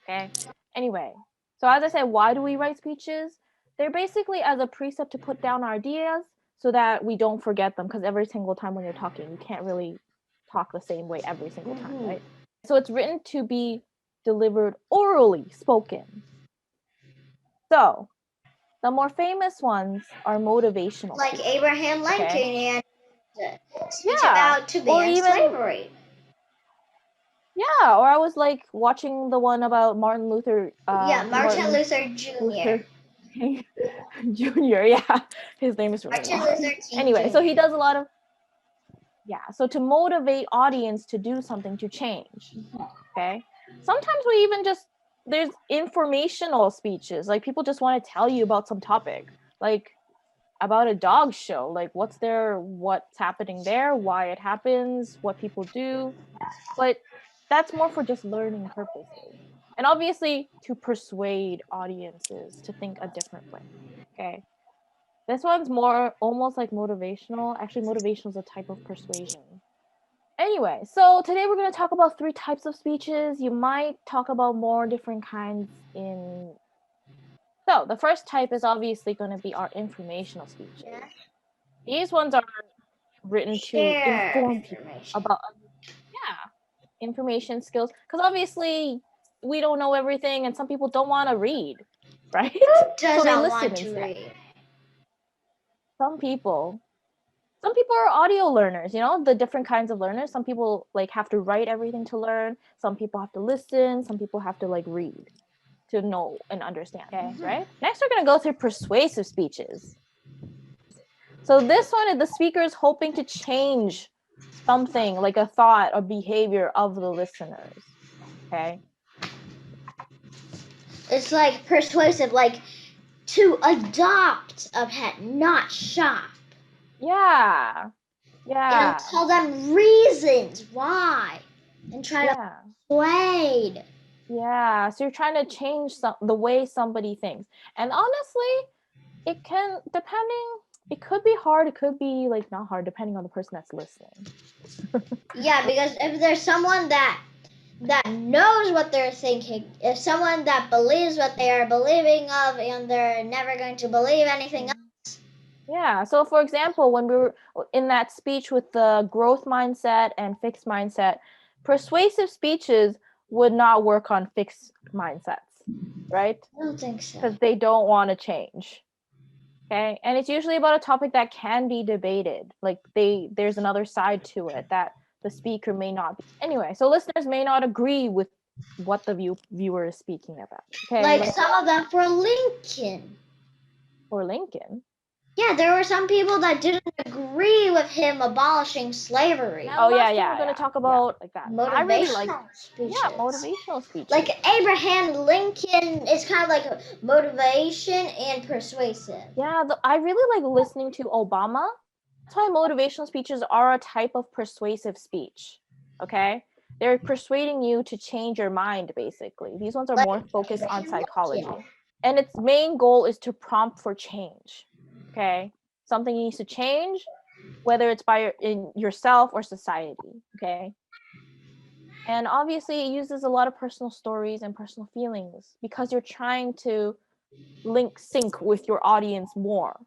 Okay. Anyway, so as I said, why do we write speeches? They're basically as a precept to put down our ideas so that we don't forget them, because every single time when you're talking, you can't really talk the same way every single time, right? So it's written to be delivered orally, spoken. So the more famous ones are motivational. Like speeches, Abraham Lincoln okay? and speech about to ban slavery. Yeah, or I was like watching the one about Martin Luther. Martin Luther Jr. Jr. Yeah, his name is really Martin long. Luther King Anyway, Jr. so he does a lot of so to motivate audience to do something, to change. Okay, sometimes we even just there's informational speeches, like people just want to tell you about some topic, like about a dog show, like what's happening there, why it happens, what people do, but that's more for just learning purposes, and obviously to persuade audiences to think a different way. Okay, this one's more almost like motivational. Actually, motivational is a type of persuasion. Anyway, so today we're going to talk about 3 types of speeches. You might talk about more different kinds in. So the first type is obviously going to be our informational speeches. These ones are written to inform people about information skills, because obviously we don't know everything and some people don't want to read, right? So they listen instead. Some people are audio learners, the different kinds of learners. Some people like have to write everything to learn. Some people have to listen. Some people have to like read to know and understand. Okay, right? Next, we're going to go through persuasive speeches. So this one is the speaker is hoping to change something, like a thought or behavior of the listeners. Okay. It's like persuasive, like to adopt a pet, not shop. Yeah. And tell them reasons why and try to persuade. Yeah, so you're trying to change the way somebody thinks. And honestly, it could be hard, it could be like not hard, depending on the person that's listening. Yeah, because if there's someone that knows what they're thinking, if someone that believes what they are believing of and they're never going to believe anything else. Yeah, so for example, when we were in that speech with the growth mindset and fixed mindset, persuasive speeches would not work on fixed mindsets, right? I don't think so. Because they don't want to change. Okay, and it's usually about a topic that can be debated. Like there's another side to it that the speaker may not be. Anyway, so listeners may not agree with what the viewer is speaking about. Okay, like some of them for Lincoln. For Lincoln? Yeah, there were some people that didn't agree with him abolishing slavery. Oh yeah. We're going to talk about like that. Motivational I really like speeches. Yeah, motivational speeches. Like Abraham Lincoln is kind of like motivation and persuasive. Yeah, I really like listening to Obama. That's why motivational speeches are a type of persuasive speech. Okay? They're persuading you to change your mind, basically. These ones are more focused on psychology. And its main goal is to prompt for change. Okay? Something needs to change, whether it's in yourself or society. Okay? And obviously, it uses a lot of personal stories and personal feelings because you're trying to sync with your audience more.